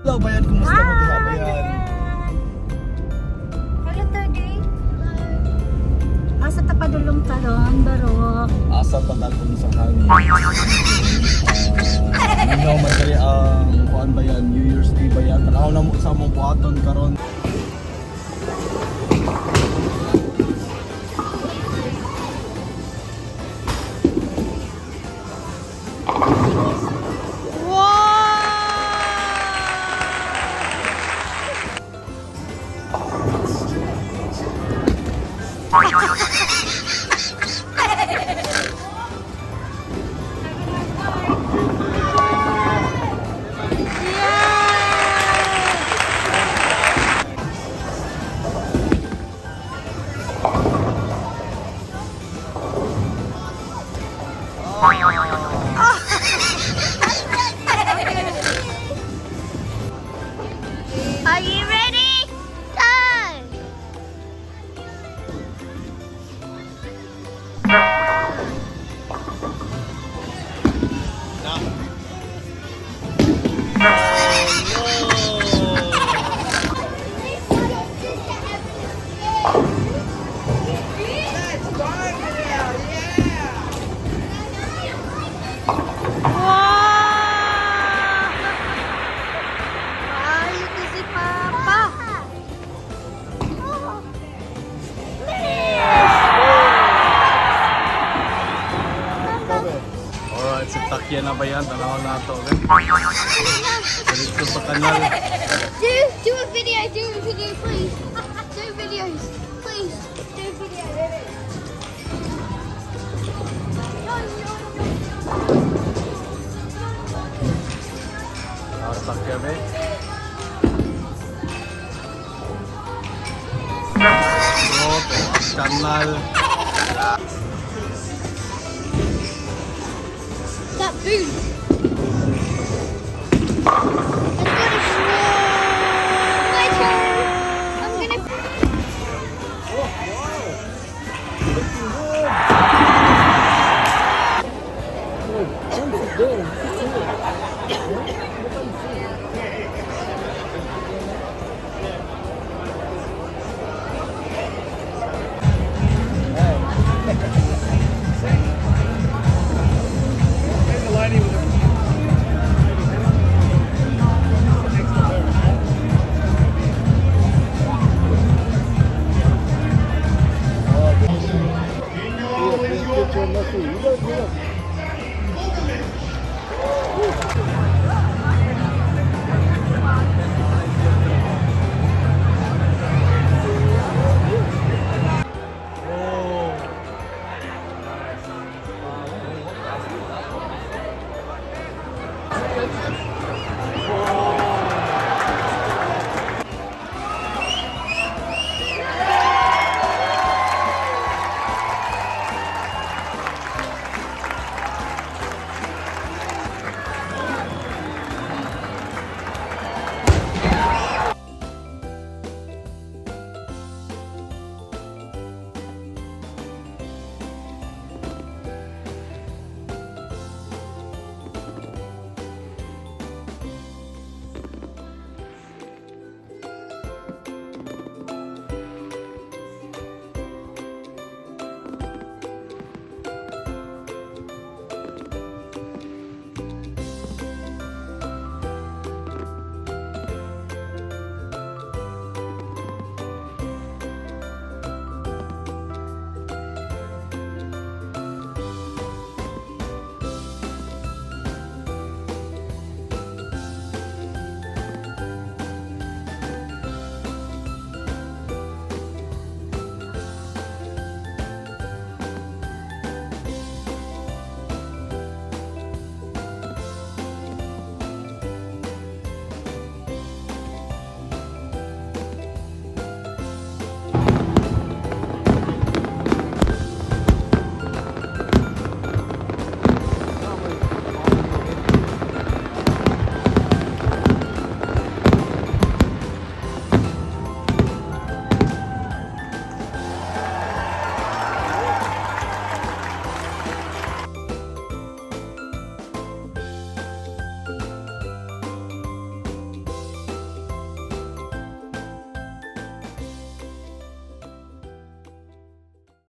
Hello bayan, kumusta mo diha bayan? Hello today. Asa ta padulong taron baro. Asa padagong sa hangin. Minaw madali ang kuan bayan, New Year's Day bayan. Tanaw na mo sa among buhaton karon. Are you ready? Go! Alright, si Takya na bayan, tanaw na ito. Dito sa kanal. Do a video, please. Do videos, please. Do a video. Takya be. Oh, kanal. That food. I'm gonna.